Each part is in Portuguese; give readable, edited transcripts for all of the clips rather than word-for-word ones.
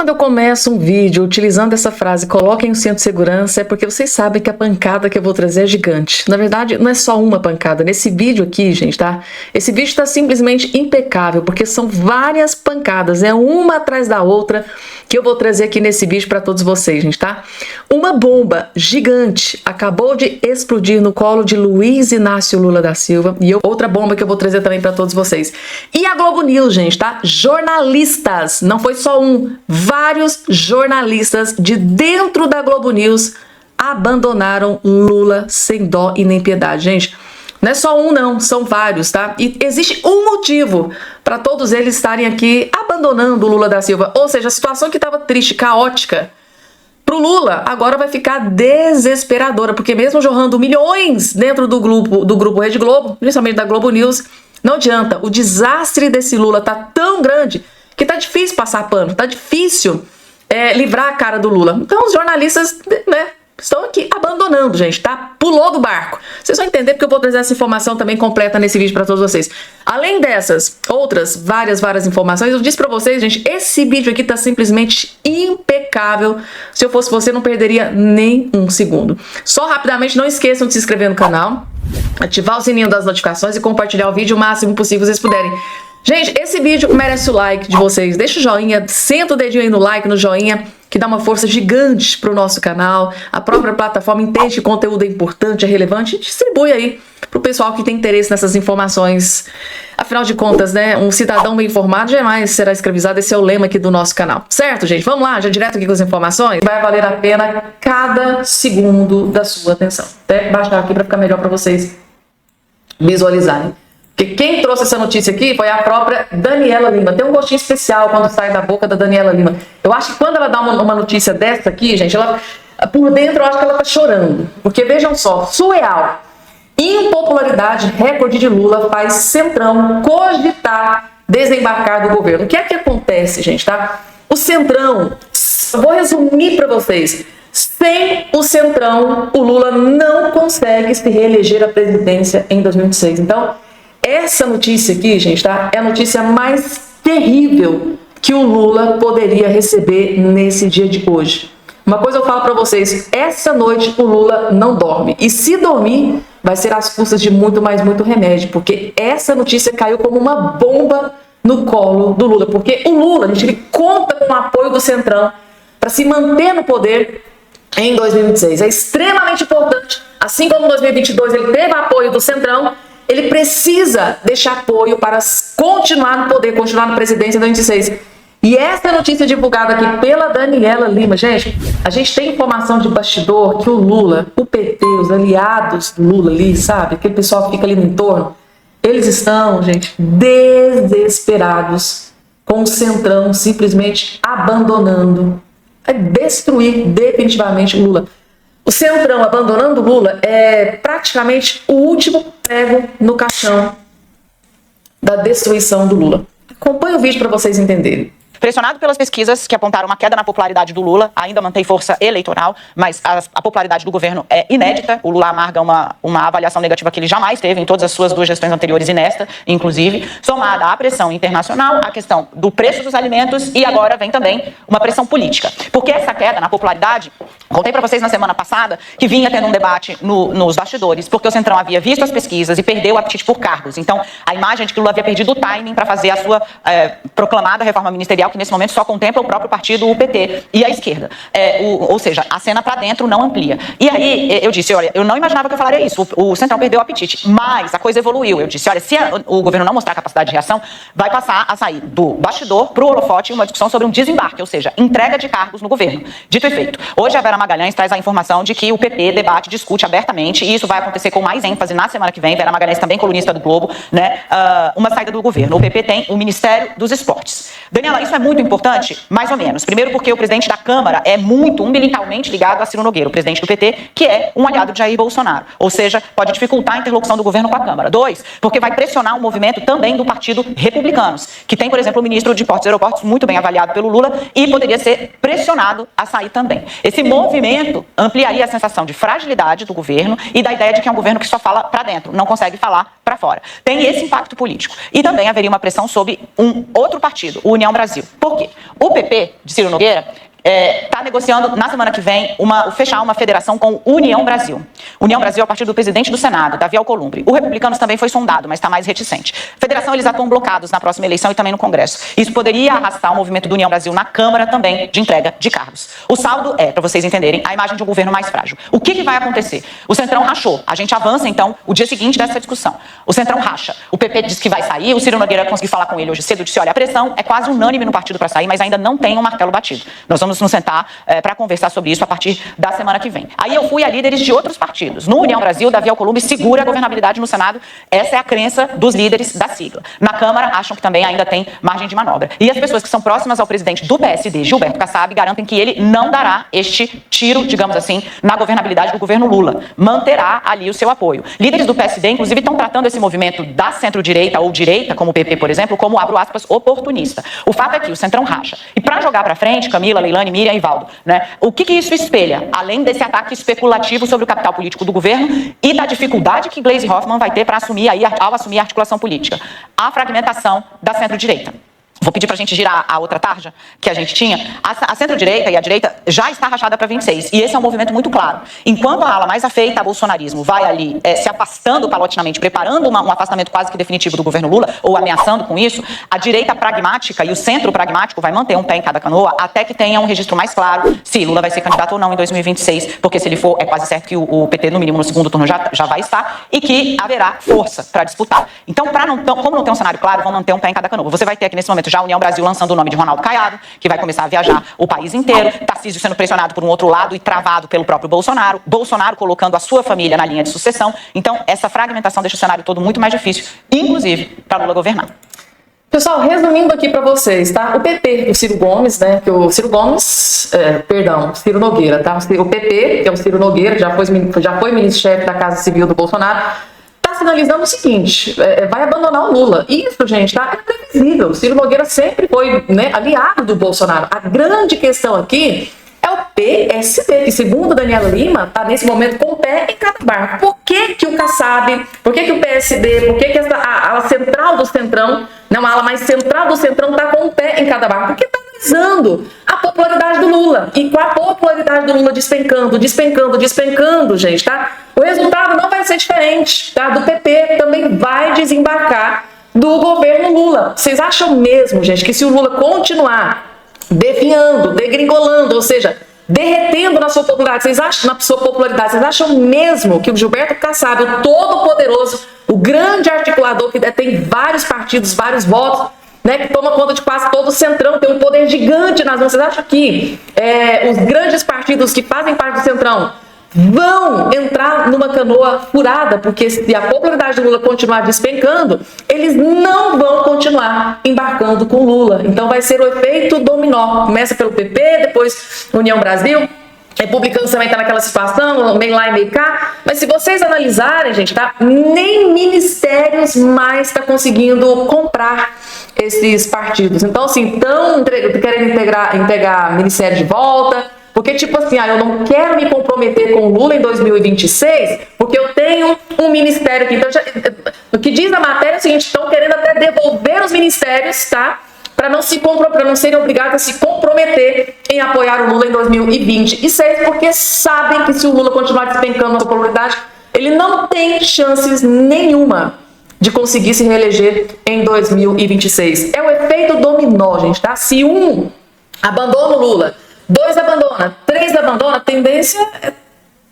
quando eu começo um vídeo utilizando essa frase, coloquem o cinto de segurança, é porque vocês sabem que a pancada que eu vou trazer é gigante. Na verdade, não é só uma pancada. Nesse vídeo aqui, gente, tá? Esse vídeo está simplesmente impecável, porque são várias pancadas, é uma atrás da outra que eu vou trazer aqui nesse vídeo para todos vocês, gente, tá? Uma bomba gigante acabou de explodir no colo de Luiz Inácio Lula da Silva e outra bomba que eu vou trazer também para todos vocês. E a Globo News, gente, tá? Jornalistas, não foi só um, vários jornalistas de dentro da Globo News abandonaram Lula sem dó e nem piedade. Gente, não é só um não, são vários, tá? E existe um motivo para todos eles estarem aqui abandonando o Lula da Silva. Ou seja, a situação que estava triste, caótica, pro Lula agora vai ficar desesperadora, porque mesmo jorrando milhões dentro do grupo Rede Globo, principalmente da Globo News, não adianta. O desastre desse Lula tá tão grande que tá difícil passar pano, tá difícil livrar a cara do Lula. Então os jornalistas, né, estão aqui abandonando, gente, tá? Pulou do barco. Vocês vão entender porque eu vou trazer essa informação também completa nesse vídeo para todos vocês. Além dessas outras várias informações, eu disse para vocês, gente, esse vídeo aqui tá simplesmente impecável. Se eu fosse você, não perderia nem um segundo. Só rapidamente, não esqueçam de se inscrever no canal, ativar o sininho das notificações e compartilhar o vídeo o máximo possível vocês puderem. Gente, esse vídeo merece o like de vocês. Deixa o joinha, senta o dedinho aí no like, no joinha, que dá uma força gigante pro nosso canal. A própria plataforma entende que o conteúdo é importante, é relevante e distribui aí pro pessoal que tem interesse nessas informações. Afinal de contas, né, um cidadão bem informado jamais será escravizado. Esse é o lema aqui do nosso canal. Certo, gente? Vamos lá, já direto aqui com as informações. Vai valer a pena cada segundo da sua atenção. Até baixar aqui para ficar melhor para vocês visualizarem. Porque quem trouxe essa notícia aqui foi a própria Daniela Lima. Tem um gostinho especial quando sai da boca da Daniela Lima. Eu acho que quando ela dá uma notícia dessa aqui, gente, ela, por dentro eu acho que ela tá chorando. Porque vejam só, surreal. Impopularidade, recorde de Lula faz Centrão cogitar desembarcar do governo. O que é que acontece, gente, tá? O Centrão, eu vou resumir para vocês. Sem o Centrão, o Lula não consegue se reeleger à presidência em 2026. Então, essa notícia aqui, gente, tá? É a notícia mais terrível que o Lula poderia receber nesse dia de hoje. Uma coisa eu falo pra vocês, essa noite o Lula não dorme. E se dormir, vai ser às custas de muito remédio, porque essa notícia caiu como uma bomba no colo do Lula. Porque o Lula, gente, ele conta com o apoio do Centrão para se manter no poder em 2026. É extremamente importante. Assim como em 2022 ele teve apoio do Centrão, ele precisa deixar apoio para continuar no poder, continuar na presidência em 2026. E essa notícia divulgada aqui pela Daniela Lima, gente, a gente tem informação de bastidor que o Lula, o PT, os aliados do Lula ali, sabe? Aquele pessoal que fica ali no entorno, eles estão, gente, desesperados com o Centrão simplesmente abandonando, destruir definitivamente o Lula. O Centrão abandonando o Lula é praticamente o último prego no caixão da destruição do Lula. Acompanhe o vídeo para vocês entenderem. Pressionado pelas pesquisas que apontaram uma queda na popularidade do Lula, ainda mantém força eleitoral, mas a popularidade do governo é inédita. O Lula amarga uma avaliação negativa que ele jamais teve em todas as suas duas gestões anteriores e nesta, inclusive, somada à pressão internacional, à questão do preço dos alimentos e agora vem também uma pressão política. Porque essa queda na popularidade, contei para vocês na semana passada que vinha tendo um debate nos bastidores, porque o Centrão havia visto as pesquisas e perdeu o apetite por cargos. Então, a imagem de que o Lula havia perdido o timing para fazer a sua proclamada reforma ministerial, que nesse momento só contempla o próprio partido, o PT e a esquerda. Ou seja, a cena para dentro não amplia. E aí eu disse, olha, eu não imaginava que eu falaria isso. O Centrão perdeu o apetite, mas a coisa evoluiu. Eu disse, olha, se o governo não mostrar capacidade de reação, vai passar a sair do bastidor para o holofote uma discussão sobre um desembarque, ou seja, entrega de cargos no governo. Dito e feito. Hoje a Vera Magalhães traz a informação de que o PP debate, discute abertamente, e isso vai acontecer com mais ênfase na semana que vem. Vera Magalhães, também colunista do Globo, né? Uma saída do governo. O PP tem o Ministério dos Esportes. Daniela, isso é muito importante? Mais ou menos. Primeiro porque o presidente da Câmara é muito umbilicalmente ligado a Ciro Nogueira, o presidente do PT, que é um aliado de Jair Bolsonaro. Ou seja, pode dificultar a interlocução do governo com a Câmara. 2, porque vai pressionar o movimento também do Partido Republicanos, que tem, por exemplo, o ministro de Portos e Aeroportos muito bem avaliado pelo Lula e poderia ser pressionado a sair também. Esse movimento ampliaria a sensação de fragilidade do governo e da ideia de que é um governo que só fala para dentro, não consegue falar para fora. Tem esse impacto político. E também haveria uma pressão sobre um outro partido, o União Brasil. Por quê? O PP, de Ciro Nogueira, está negociando na semana que vem fechar uma federação com União Brasil. União Brasil é o partido do presidente do Senado, Davi Alcolumbre. O Republicanos também foi sondado, mas está mais reticente. Federação, eles atuam blocados na próxima eleição e também no Congresso. Isso poderia arrastar o movimento do União Brasil na Câmara também de entrega de cargos. O saldo é, para vocês entenderem, a imagem de um governo mais frágil. O que vai acontecer? O Centrão rachou. A gente avança, então, o dia seguinte dessa discussão. O Centrão racha. O PP diz que vai sair, o Ciro Nogueira consegui falar com ele hoje cedo, disse, olha, a pressão é quase unânime no partido para sair, mas ainda não tem um martelo batido. Nós vamos nos sentar para conversar sobre isso a partir da semana que vem. Aí eu fui a líderes de outros partidos. No União Brasil, Davi Alcolumbre segura a governabilidade no Senado. Essa é a crença dos líderes da sigla. Na Câmara, acham que também ainda tem margem de manobra. E as pessoas que são próximas ao presidente do PSD, Gilberto Kassab, garantem que ele não dará este tiro, digamos assim, na governabilidade do governo Lula. Manterá ali o seu apoio. Líderes do PSD, inclusive, estão tratando esse movimento da centro-direita ou direita, como o PP, por exemplo, como, abro aspas, oportunista. O fato é que o Centrão racha. E para jogar para frente, Camila, Leilani, Miriam e Valdo, né? O que isso espelha? Além desse ataque especulativo sobre o capital político do governo e da dificuldade que Gleisi Hoffmann vai ter para assumir ao assumir a articulação política. A fragmentação da centro-direita. Vou pedir para a gente girar a outra tarja que a gente tinha. A centro-direita e a direita já está rachada para 26. E esse é um movimento muito claro. Enquanto a ala mais afeita ao bolsonarismo vai ali se afastando paulatinamente, preparando um afastamento quase que definitivo do governo Lula, ou ameaçando com isso, a direita pragmática e o centro pragmático vai manter um pé em cada canoa até que tenha um registro mais claro se Lula vai ser candidato ou não em 2026, porque se ele for, é quase certo que o PT, no mínimo no segundo turno, já vai estar, e que haverá força para disputar. Então, como não tem um cenário claro, vão manter um pé em cada canoa. Você vai ter aqui nesse momento já a União Brasil lançando o nome de Ronaldo Caiado, que vai começar a viajar o país inteiro, Tarcísio sendo pressionado por um outro lado e travado pelo próprio Bolsonaro, Bolsonaro colocando a sua família na linha de sucessão. Então, essa fragmentação deixa o cenário todo muito mais difícil, inclusive para Lula governar. Pessoal, resumindo aqui para vocês, tá? O PP, o Ciro Gomes, né? Que o Ciro Gomes, Ciro Nogueira, tá? O PP, que é o Ciro Nogueira, já foi ministro-chefe da Casa Civil do Bolsonaro, está sinalizando o seguinte, vai abandonar o Lula. Isso, gente, tá? É previsível. O Ciro Nogueira sempre foi, né, aliado do Bolsonaro. A grande questão aqui é o PSD, que segundo Daniela Lima, está nesse momento com o pé em cada barco. Por que o Kassab, por que o PSD, por que a ala central do Centrão, não, a ala mais central do Centrão está com o pé em cada barco? Porque está analisando a popularidade do Lula. E com a popularidade do Lula despencando, gente, tá? O resultado não vai ser diferente, tá? Do PP também vai desembarcar do governo Lula. Vocês acham mesmo, gente, que se o Lula continuar definhando, degringolando, ou seja, derretendo na sua popularidade, vocês acham mesmo que o Gilberto Kassab, o todo-poderoso, o grande articulador que tem vários partidos, vários votos, né, que toma conta de quase todo o Centrão, tem um poder gigante nas mãos, vocês acham que os grandes partidos que fazem parte do Centrão vão entrar numa canoa furada, porque se a popularidade do Lula continuar despencando, eles não vão continuar embarcando com Lula. Então vai ser o efeito dominó. Começa pelo PP, depois União Brasil, Republicanos também está naquela situação, meio lá e meio cá. Mas se vocês analisarem, gente, tá? Nem ministérios mais está conseguindo comprar esses partidos. Então, assim, estão querendo integrar ministério de volta. Porque, tipo assim, eu não quero me comprometer com o Lula em 2026, porque eu tenho um ministério aqui. Então, o que diz a matéria é o seguinte, estão querendo até devolver os ministérios, tá? Para não serem obrigados a se comprometer em apoiar o Lula em 2026, porque sabem que se o Lula continuar despencando a sua popularidade, ele não tem chances nenhuma de conseguir se reeleger em 2026. É o efeito dominó, gente, tá? Se um abandona o Lula, 2 abandona, 3 abandona, a tendência é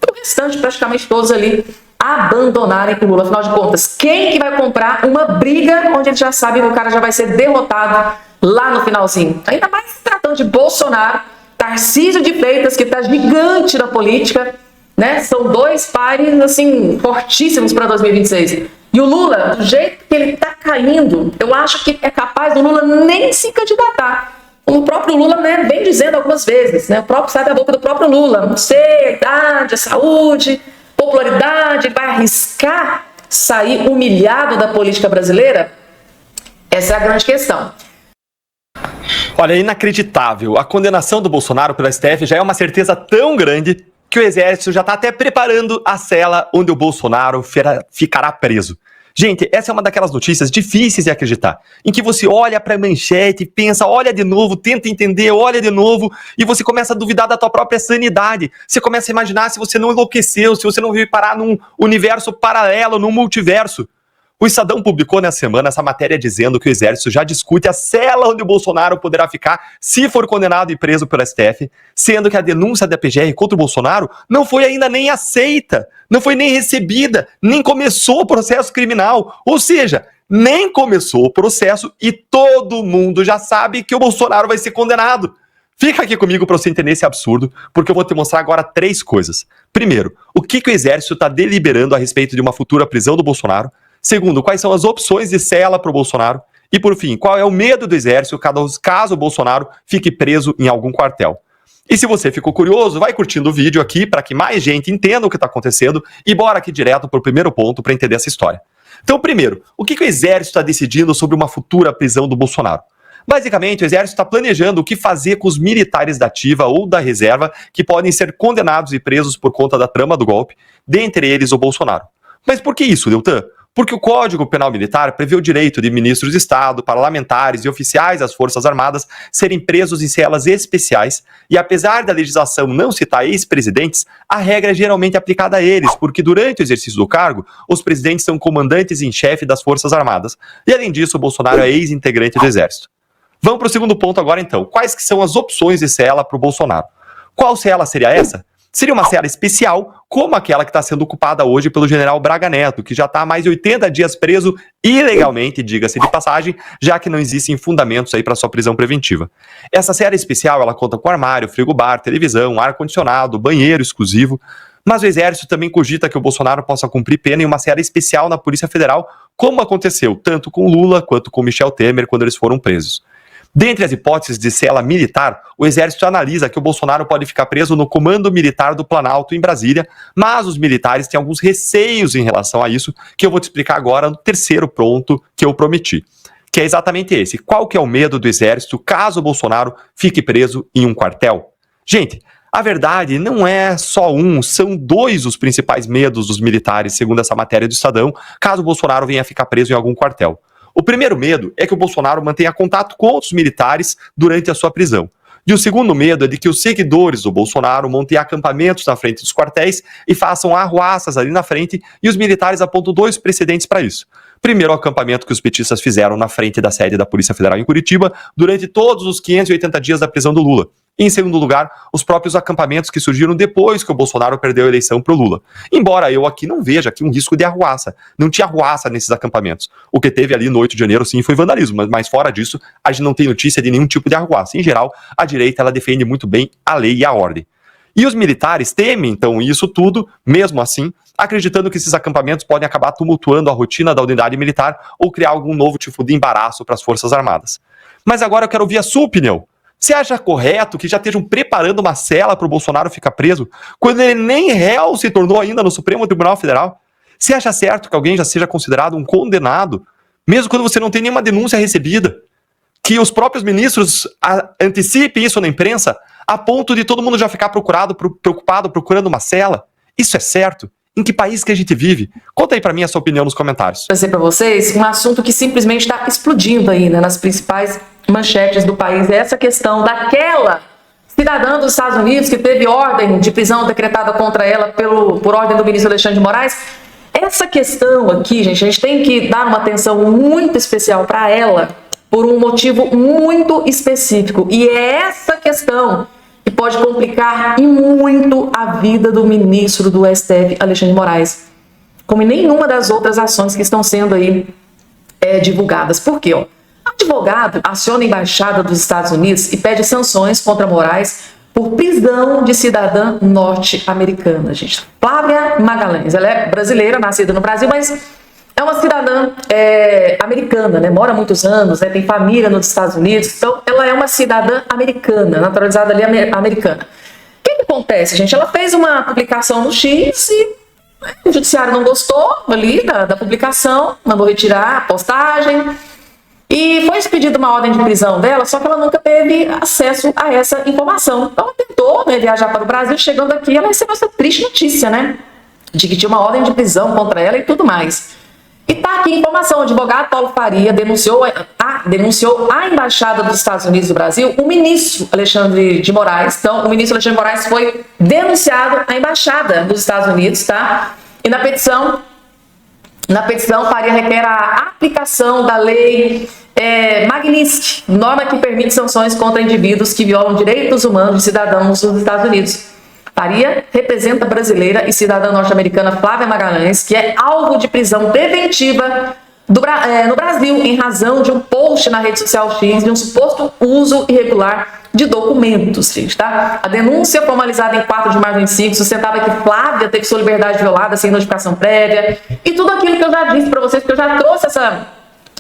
o restante, praticamente todos ali, abandonarem o Lula. Afinal de contas, quem que vai comprar uma briga onde ele já sabe que o cara já vai ser derrotado lá no finalzinho? Ainda mais se tratando de Bolsonaro, Tarcísio de Freitas, que está gigante na política, né? São 2 pares, assim, fortíssimos para 2026. E o Lula, do jeito que ele está caindo, eu acho que é capaz do Lula nem se candidatar. O próprio Lula, né, vem dizendo algumas vezes, né, o próprio sai da boca do próprio Lula, não sei, a idade, a saúde, popularidade, ele vai arriscar sair humilhado da política brasileira? Essa é a grande questão. Olha, é inacreditável. A condenação do Bolsonaro pelo STF já é uma certeza tão grande que o Exército já está até preparando a cela onde o Bolsonaro ficará preso. Gente, essa é uma daquelas notícias difíceis de acreditar, em que você olha para a manchete, pensa, olha de novo, tenta entender, olha de novo, e você começa a duvidar da tua própria sanidade. Você começa a imaginar se você não enlouqueceu, se você não veio parar num universo paralelo, num multiverso. O Estadão publicou nessa semana essa matéria dizendo que o Exército já discute a cela onde o Bolsonaro poderá ficar se for condenado e preso pelo STF, sendo que a denúncia da PGR contra o Bolsonaro não foi ainda nem aceita, não foi nem recebida, nem começou o processo criminal. Ou seja, nem começou o processo e todo mundo já sabe que o Bolsonaro vai ser condenado. Fica aqui comigo para você entender esse absurdo, porque eu vou te mostrar agora 3 coisas. Primeiro, o que o Exército está deliberando a respeito de uma futura prisão do Bolsonaro. Segundo, quais são as opções de cela para o Bolsonaro? E por fim, qual é o medo do Exército caso o Bolsonaro fique preso em algum quartel? E se você ficou curioso, vai curtindo o vídeo aqui para que mais gente entenda o que está acontecendo e bora aqui direto para o primeiro ponto para entender essa história. Então, primeiro, o que o Exército está decidindo sobre uma futura prisão do Bolsonaro? Basicamente, o Exército está planejando o que fazer com os militares da ativa ou da reserva que podem ser condenados e presos por conta da trama do golpe, dentre eles o Bolsonaro. Mas por que isso, Deltan? Porque o Código Penal Militar prevê o direito de ministros de Estado, parlamentares e oficiais das Forças Armadas serem presos em celas especiais, e apesar da legislação não citar ex-presidentes, a regra é geralmente aplicada a eles, porque durante o exercício do cargo, os presidentes são comandantes em chefe das Forças Armadas. E além disso, o Bolsonaro é ex-integrante do Exército. Vamos para o segundo ponto agora então. Quais que são as opções de cela para o Bolsonaro? Qual cela seria essa? Seria uma cela especial, como aquela que está sendo ocupada hoje pelo general Braga Neto, que já está há mais de 80 dias preso ilegalmente, diga-se de passagem, já que não existem fundamentos aí para sua prisão preventiva. Essa cela especial, ela conta com armário, frigobar, televisão, ar-condicionado, banheiro exclusivo, mas o Exército também cogita que o Bolsonaro possa cumprir pena em uma cela especial na Polícia Federal, como aconteceu tanto com Lula quanto com Michel Temer quando eles foram presos. Dentre as hipóteses de cela militar, o Exército analisa que o Bolsonaro pode ficar preso no Comando Militar do Planalto, em Brasília, mas os militares têm alguns receios em relação a isso, que eu vou te explicar agora no terceiro ponto que eu prometi, que é exatamente esse. Qual que é o medo do Exército caso o Bolsonaro fique preso em um quartel? Gente, a verdade não é só um, são 2 os principais medos dos militares, segundo essa matéria do Estadão, caso o Bolsonaro venha ficar preso em algum quartel. O primeiro medo é que o Bolsonaro mantenha contato com outros militares durante a sua prisão. E o segundo medo é de que os seguidores do Bolsonaro montem acampamentos na frente dos quartéis e façam arruaças ali na frente, e os militares apontam 2 precedentes para isso. Primeiro, o acampamento que os petistas fizeram na frente da sede da Polícia Federal em Curitiba durante todos os 580 dias da prisão do Lula. E, em segundo lugar, os próprios acampamentos que surgiram depois que o Bolsonaro perdeu a eleição para o Lula. Embora eu aqui não veja aqui um risco de arruaça. Não tinha arruaça nesses acampamentos. O que teve ali no 8 de janeiro, sim, foi vandalismo. Mas fora disso, a gente não tem notícia de nenhum tipo de arruaça. Em geral, a direita ela defende muito bem a lei e a ordem. E os militares temem, então, isso tudo, mesmo assim, acreditando que esses acampamentos podem acabar tumultuando a rotina da unidade militar ou criar algum novo tipo de embaraço para as Forças Armadas. Mas agora eu quero ouvir a sua opinião. Você acha correto que já estejam preparando uma cela para o Bolsonaro ficar preso, quando ele nem réu se tornou ainda no Supremo Tribunal Federal? Você acha certo que alguém já seja considerado um condenado, mesmo quando você não tem nenhuma denúncia recebida? Que os próprios ministros antecipem isso na imprensa, a ponto de todo mundo já ficar preocupado procurando uma cela? Isso é certo? Em que país que a gente vive? Conta aí pra mim a sua opinião nos comentários. Vou trazer pra vocês um assunto que simplesmente está explodindo aí, né, nas principais manchetes do país. É essa questão daquela cidadã dos Estados Unidos que teve ordem de prisão decretada contra ela por ordem do ministro Alexandre de Moraes. Essa questão aqui, gente, a gente tem que dar uma atenção muito especial para ela por um motivo muito específico. E é essa questão que pode complicar e muito a vida do ministro do STF, Alexandre de Moraes, como em nenhuma das outras ações que estão sendo aí divulgadas. Por quê? O advogado aciona a embaixada dos Estados Unidos e pede sanções contra Moraes por prisão de cidadã norte-americana, gente. Flávia Magalhães, ela é brasileira, nascida no Brasil, mas é uma cidadã americana, né? Mora há muitos anos, né? Tem família nos Estados Unidos, então ela é uma cidadã americana, naturalizada ali americana. O que acontece, gente? Ela fez uma publicação no X e o judiciário não gostou ali da publicação, mandou retirar a postagem e foi expedida uma ordem de prisão dela, só que ela nunca teve acesso a essa informação. Então ela tentou, né, viajar para o Brasil, chegando aqui ela recebeu essa triste notícia, né? De que tinha uma ordem de prisão contra ela e tudo mais. E tá aqui a informação, o advogado Paulo Faria denunciou a Embaixada dos Estados Unidos do Brasil, o ministro Alexandre de Moraes. Então, o ministro Alexandre de Moraes foi denunciado à Embaixada dos Estados Unidos, tá? E na petição, Faria requer a aplicação da lei Magnitsky, norma que permite sanções contra indivíduos que violam direitos humanos de cidadãos dos Estados Unidos. Faria representa a brasileira e cidadã norte-americana Flávia Magalhães, que é alvo de prisão preventiva no Brasil, em razão de um post na rede social X de um suposto uso irregular de documentos, gente, tá? A denúncia formalizada em 4 de março de 2025 sustentava que Flávia teve sua liberdade violada sem notificação prévia e tudo aquilo que eu já disse para vocês, que eu já trouxe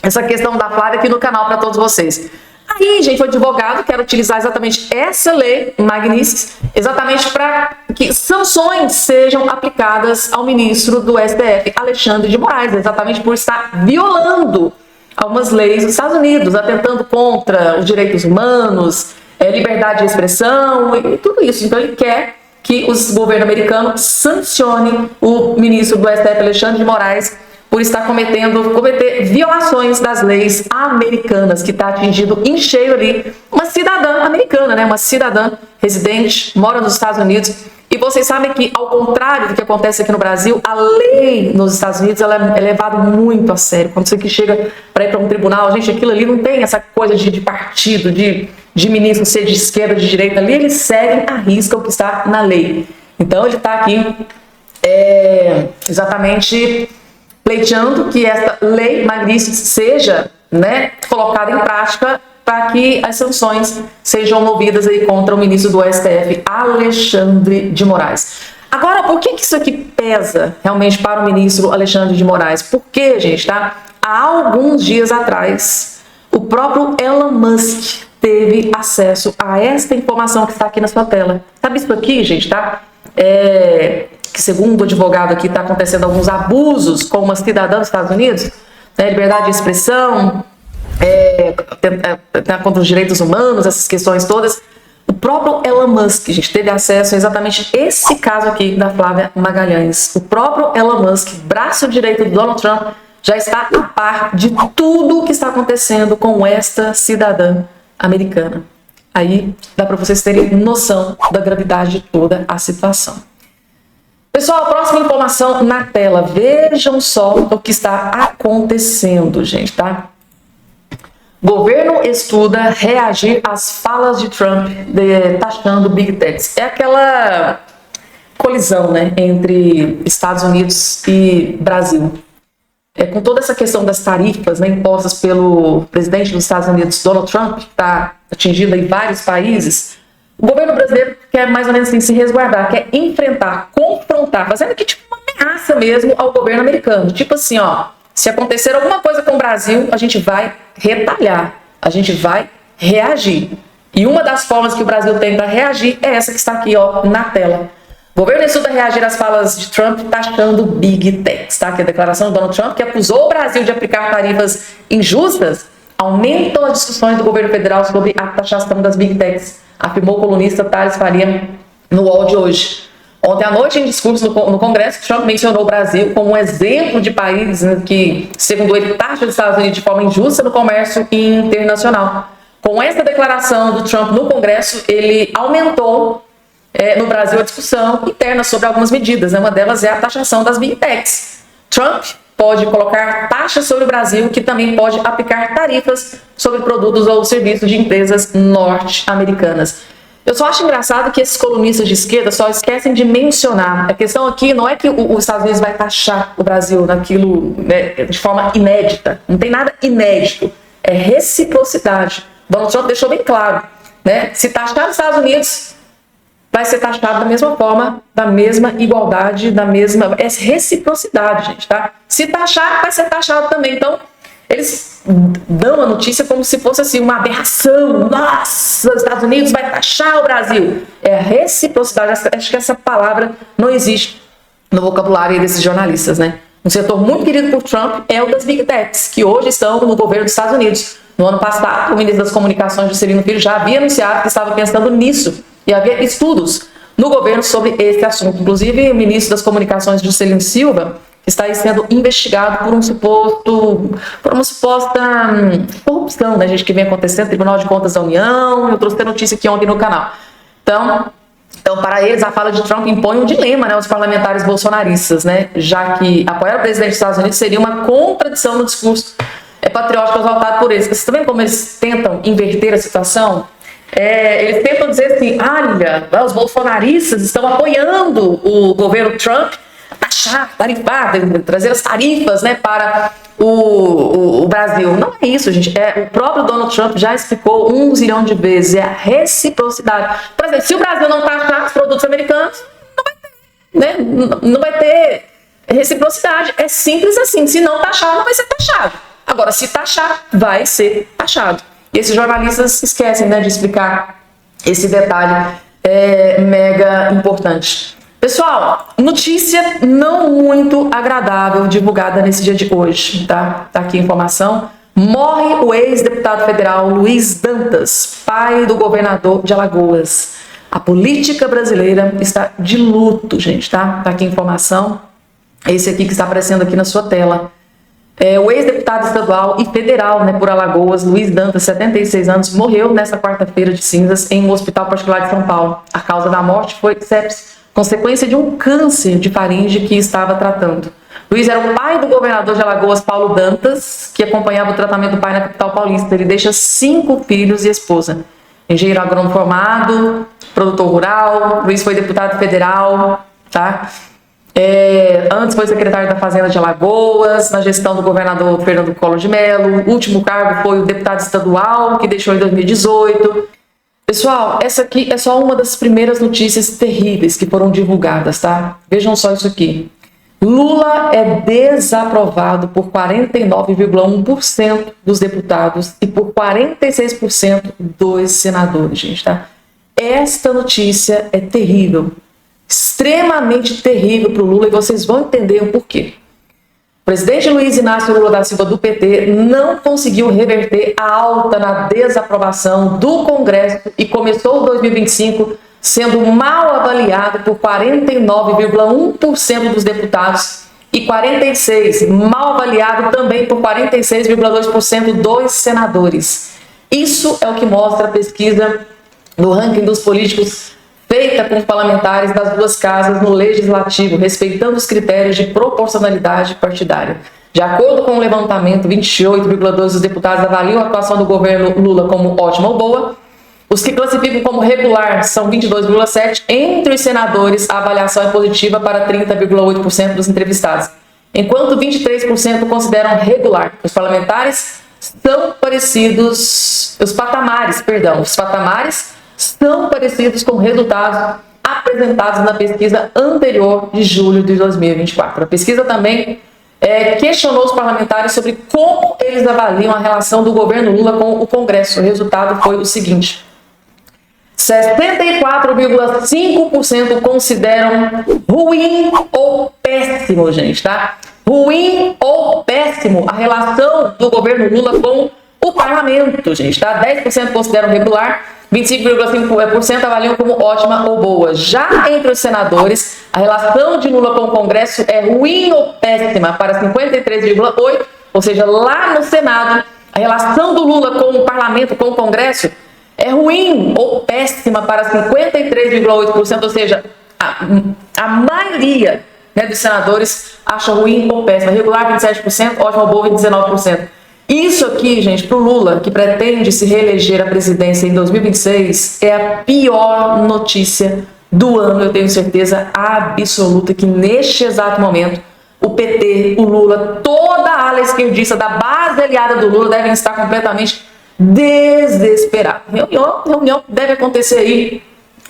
essa questão da Flávia aqui no canal para todos vocês. Aí, gente, o advogado quer utilizar exatamente essa lei Magnitsky exatamente para que sanções sejam aplicadas ao ministro do STF, Alexandre de Moraes, exatamente por estar violando algumas leis dos Estados Unidos, atentando contra os direitos humanos, liberdade de expressão e tudo isso. Então ele quer que o governo americano sancione o ministro do STF, Alexandre de Moraes, por estar cometer violações das leis americanas, que está atingindo em cheio ali uma cidadã americana, né? Uma cidadã residente, mora nos Estados Unidos. E vocês sabem que, ao contrário do que acontece aqui no Brasil, a lei nos Estados Unidos ela é levada muito a sério. Quando você que chega para ir para um tribunal, gente, aquilo ali não tem essa coisa de partido, de ministro ser de esquerda, de direita. Ali eles seguem à risca o que está na lei. Então ele está aqui exatamente pleiteando que essa lei Magnitsky seja, né, colocada em prática para que as sanções sejam movidas aí contra o ministro do STF, Alexandre de Moraes. Agora, por que isso aqui pesa realmente para o ministro Alexandre de Moraes? Porque, gente, tá? Há alguns dias atrás, o próprio Elon Musk teve acesso a esta informação que está aqui na sua tela. Sabe isso aqui, gente, tá? Que segundo o advogado aqui está acontecendo alguns abusos com uma cidadã dos Estados Unidos, né, liberdade de expressão, contra os direitos humanos, essas questões todas. O próprio Elon Musk, gente, teve acesso a exatamente esse caso aqui da Flávia Magalhães. O próprio Elon Musk, braço direito do Donald Trump, já está a par de tudo o que está acontecendo com esta cidadã americana. Aí dá para vocês terem noção da gravidade de toda a situação. Pessoal, próxima informação na tela. Vejam só o que está acontecendo, gente, tá? Governo estuda reagir às falas de Trump taxando Big Techs. É aquela colisão, né, entre Estados Unidos e Brasil. Com toda essa questão das tarifas, né, impostas pelo presidente dos Estados Unidos, Donald Trump, que está atingindo em vários países, o governo brasileiro quer mais ou menos assim, se resguardar, quer enfrentar, confrontar, fazendo aqui tipo uma ameaça mesmo ao governo americano. Tipo assim, ó, se acontecer alguma coisa com o Brasil, a gente vai retalhar, a gente vai reagir. E uma das formas que o Brasil tem para reagir é essa que está aqui, ó, na tela. O governo estuda reagir às falas de Trump taxando Big Techs, tá? Que é a declaração do Donald Trump, que acusou o Brasil de aplicar tarifas injustas, aumentam as discussões do governo federal sobre a taxação das Big Techs, afirmou o colunista Thales Faria no UOL de hoje. Ontem à noite, em discurso no Congresso, Trump mencionou o Brasil como um exemplo de país, né, que, segundo ele, taxa os Estados Unidos de forma injusta no comércio internacional. Com essa declaração do Trump no Congresso, ele aumentou no Brasil a discussão interna sobre algumas medidas, né? Uma delas é a taxação das Big Techs. Trump pode colocar taxas sobre o Brasil, que também pode aplicar tarifas sobre produtos ou serviços de empresas norte-americanas. Eu só acho engraçado que esses colunistas de esquerda só esquecem de mencionar. A questão aqui não é que os Estados Unidos vai taxar o Brasil naquilo, né, de forma inédita. Não tem nada inédito. É reciprocidade. Donald Trump deixou bem claro, né? Se taxar os Estados Unidos, vai ser taxado da mesma forma, da mesma igualdade, da mesma... É reciprocidade, gente, tá? Se taxar, vai ser taxado também. Então, eles dão a notícia como se fosse assim uma aberração. Nossa, os Estados Unidos vai taxar o Brasil. É reciprocidade. Acho que essa palavra não existe no vocabulário desses jornalistas, né? Um setor muito querido por Trump é o das Big Techs, que hoje estão no governo dos Estados Unidos. No ano passado, o ministro das Comunicações, Juscelino Filho, já havia anunciado que estava pensando nisso. E havia estudos no governo sobre esse assunto. Inclusive, o ministro das Comunicações, Juscelino Silva, está aí sendo investigado por uma suposta corrupção, né, gente, que vem acontecendo no Tribunal de Contas da União. Eu trouxe a notícia aqui ontem no canal. Então, para eles, a fala de Trump impõe um dilema, né, aos parlamentares bolsonaristas, né, já que apoiar o presidente dos Estados Unidos seria uma contradição no discurso patriótico exaltado por eles. Vocês estão vendo como eles tentam inverter a situação? Eles tentam dizer assim, olha, os bolsonaristas estão apoiando o governo Trump, taxar, tarifar, trazer as tarifas, né, para o Brasil. Não é isso, gente. O próprio Donald Trump já explicou 1 zilhão de vezes, é a reciprocidade. Por exemplo, se o Brasil não taxar os produtos americanos, não vai ter, né? Não vai ter reciprocidade. É simples assim. Se não taxar, não vai ser taxado. Agora, se taxar, vai ser taxado. E esses jornalistas esquecem, né, de explicar esse detalhe mega importante. Pessoal, notícia não muito agradável divulgada nesse dia de hoje, tá? Tá aqui a informação. Morre o ex-deputado federal Luiz Dantas, pai do governador de Alagoas. A política brasileira está de luto, gente, tá? Tá aqui a informação. Esse aqui que está aparecendo aqui na sua tela. O ex-deputado estadual e federal, né, por Alagoas, Luiz Dantas, 76 anos, morreu nesta quarta-feira de cinzas em um hospital particular de São Paulo. A causa da morte foi sepsis, consequência de um câncer de faringe que estava tratando. Luiz era o pai do governador de Alagoas, Paulo Dantas, que acompanhava o tratamento do pai na capital paulista. Ele deixa 5 filhos e esposa. Engenheiro agrônomo formado, produtor rural. Luiz foi deputado federal, tá? Antes foi secretário da Fazenda de Alagoas, na gestão do governador Fernando Collor de Mello. O último cargo foi o deputado estadual, que deixou em 2018. Pessoal, essa aqui é só uma das primeiras notícias terríveis que foram divulgadas, tá? Vejam só isso aqui. Lula é desaprovado por 49,1% dos deputados e por 46% dos senadores, gente, tá? Esta notícia é terrível. Extremamente terrível para o Lula, e vocês vão entender o porquê. O presidente Luiz Inácio Lula da Silva, do PT, não conseguiu reverter a alta na desaprovação do Congresso e começou 2025 sendo mal avaliado por 49,1% dos deputados e 46%, mal avaliado também por 46,2% dos senadores. Isso é o que mostra a pesquisa do ranking dos políticos feita com os parlamentares das duas casas no Legislativo, respeitando os critérios de proporcionalidade partidária. De acordo com o levantamento, 28,2% dos deputados avaliam a atuação do governo Lula como ótima ou boa. Os que classificam como regular são 22,7%. Entre os senadores, a avaliação é positiva para 30,8% dos entrevistados, enquanto 23% consideram regular. Os patamares são parecidos com resultados apresentados na pesquisa anterior de julho de 2024. A pesquisa também questionou os parlamentares sobre como eles avaliam a relação do governo Lula com o Congresso. O resultado foi o seguinte: 64,5% consideram ruim ou péssimo, gente, tá? Ruim ou péssimo a relação do governo Lula com o parlamento, gente, tá? 10% consideram regular, 25,5% avaliam como ótima ou boa. Já entre os senadores, a relação de Lula com o Congresso é ruim ou péssima para 53,8%, ou seja, lá no Senado, a relação do Lula com o parlamento, com o Congresso, é ruim ou péssima para 53,8%, ou seja, a maioria, né, dos senadores acha ruim ou péssima. Regular, 27%, ótima ou boa, 19%. Isso aqui, gente, para o Lula, que pretende se reeleger à presidência em 2026, é a pior notícia do ano. Eu tenho certeza absoluta que neste exato momento o PT, o Lula, toda a ala esquerdista da base aliada do Lula devem estar completamente desesperados. Reunião deve acontecer aí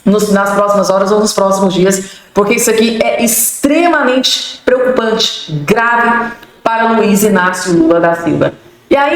nas próximas horas ou nos próximos dias, porque isso aqui é extremamente preocupante, grave para Luiz Inácio Lula da Silva. E aí